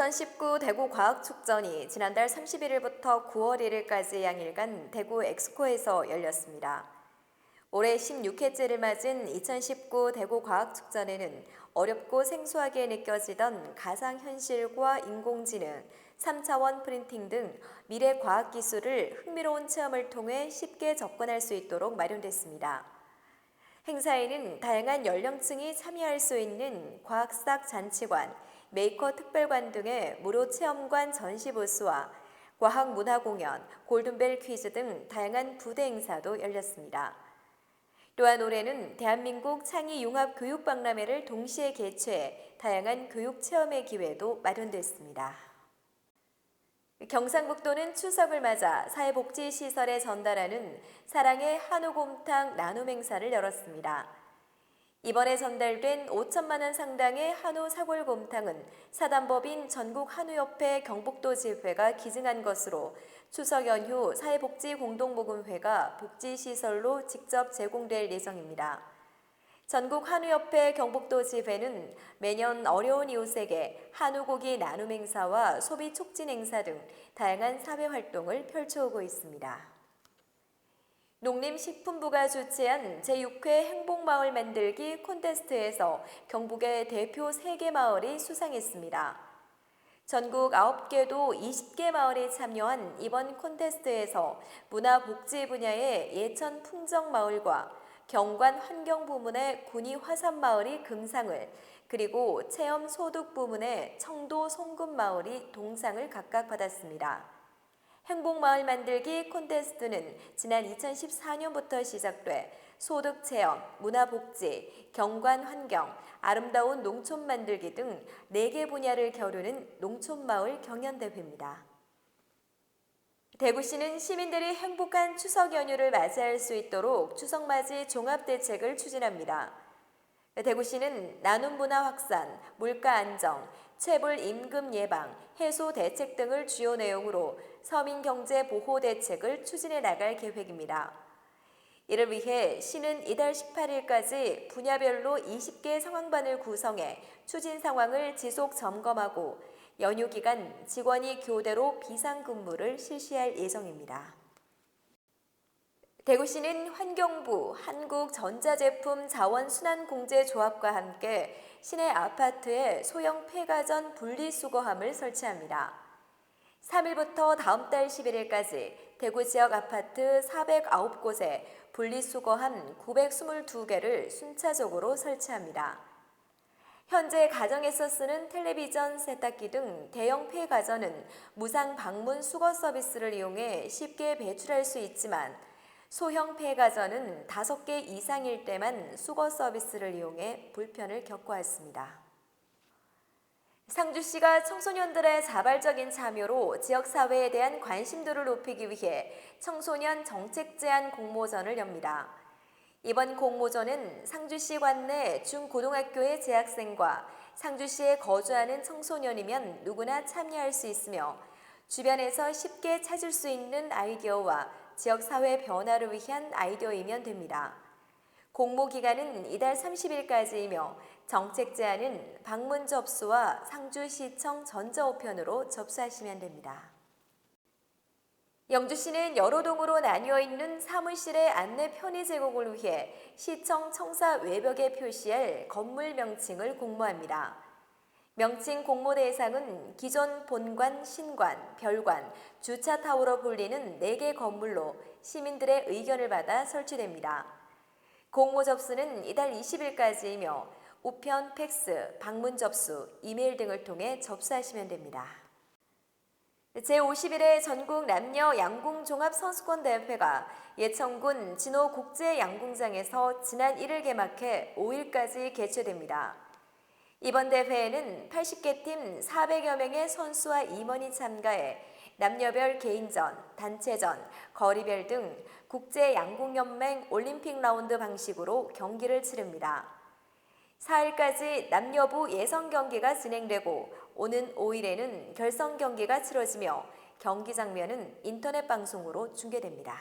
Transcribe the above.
2019 대구 과학축전이 지난달 31일부터 9월 1일까지 양일간 대구 엑스코에서 열렸습니다. 올해 16회째를 맞은 2019 대구 과학축전에는 어렵고 생소하게 느껴지던 가상현실과 인공지능, 3차원 프린팅 등 미래 과학기술을 흥미로운 체험을 통해 쉽게 접근할 수 있도록 마련됐습니다. 행사에는 다양한 연령층이 참여할 수 있는 과학삭 잔치관, 메이커 특별관 등의 무료 체험관 전시 부스와 과학 문화 공연, 골든벨 퀴즈 등 다양한 부대 행사도 열렸습니다. 또한 올해는 대한민국 창의 융합 교육 박람회를 동시에 개최해 다양한 교육 체험의 기회도 마련됐습니다. 경상북도는 추석을 맞아 사회복지시설에 전달하는 사랑의 한우곰탕 나눔 행사를 열었습니다. 이번에 전달된 5천만 원 상당의 한우 사골곰탕은 사단법인 전국한우협회 경북도 지회가 기증한 것으로 추석 연휴 사회복지공동모금회가 복지시설로 직접 제공될 예정입니다. 전국한우협회 경북도 지회는 매년 어려운 이웃에게 한우고기 나눔 행사와 소비 촉진 행사 등 다양한 사회활동을 펼쳐오고 있습니다. 농림식품부가 주최한 제6회 행복마을 만들기 콘테스트에서 경북의 대표 3개 마을이 수상했습니다. 전국 9개도 20개 마을이 참여한 이번 콘테스트에서 문화복지 분야의 예천 풍정마을과 경관 환경 부문의 군위 화산마을이 금상을, 그리고 체험 소득 부문의 청도 송금마을이 동상을 각각 받았습니다. 행복마을 만들기 콘테스트는 지난 2014년부터 시작돼 소득체험, 문화복지, 경관환경, 아름다운 농촌 만들기 등 4개 분야를 겨루는 농촌마을 경연대회입니다. 대구시는 시민들이 행복한 추석 연휴를 맞이할 수 있도록 추석맞이 종합대책을 추진합니다. 대구시는 나눔 문화 확산, 물가 안정, 체불 임금 예방, 해소 대책 등을 주요 내용으로 서민 경제 보호 대책을 추진해 나갈 계획입니다. 이를 위해 시는 이달 18일까지 분야별로 20개 상황반을 구성해 추진 상황을 지속 점검하고 연휴 기간 직원이 교대로 비상근무를 실시할 예정입니다. 대구시는 환경부, 한국전자제품자원순환공제조합과 함께 시내 아파트에 소형 폐가전 분리수거함을 설치합니다. 3일부터 다음 달 11일까지 대구 지역 아파트 409곳에 분리수거함 922개를 순차적으로 설치합니다. 현재 가정에서 쓰는 텔레비전, 세탁기 등 대형 폐가전은 무상 방문 수거 서비스를 이용해 쉽게 배출할 수 있지만 소형 폐가전은 5개 이상일 때만 수거 서비스를 이용해 불편을 겪고 있습니다. 상주시가 청소년들의 자발적인 참여로 지역사회에 대한 관심도를 높이기 위해 청소년 정책 제안 공모전을 엽니다. 이번 공모전은 상주시 관내 중고등학교의 재학생과 상주시에 거주하는 청소년이면 누구나 참여할 수 있으며 주변에서 쉽게 찾을 수 있는 아이디어와 지역사회 변화를 위한 아이디어이면 됩니다. 공모 기간은 이달 30일까지이며 정책 제안은 방문 접수와 상주시청 전자우편으로 접수하시면 됩니다. 영주시는 여러 동으로 나뉘어 있는 사무실의 안내 편의 제공을 위해 시청 청사 외벽에 표시할 건물 명칭을 공모합니다. 명칭 공모 대상은 기존 본관, 신관, 별관, 주차타워로 불리는 4개 건물로 시민들의 의견을 받아 설치됩니다. 공모 접수는 이달 20일까지이며 우편, 팩스, 방문 접수, 이메일 등을 통해 접수하시면 됩니다. 제51회 전국 남녀 양궁 종합선수권대회가 예천군 진호국제양궁장에서 지난 1일 개막해 5일까지 개최됩니다. 이번 대회에는 80개 팀 400여 명의 선수와 임원이 참가해 남녀별 개인전, 단체전, 거리별 등 국제양궁연맹 올림픽 라운드 방식으로 경기를 치릅니다. 4일까지 남녀부 예선 경기가 진행되고 오는 5일에는 결선 경기가 치러지며 경기 장면은 인터넷 방송으로 중계됩니다.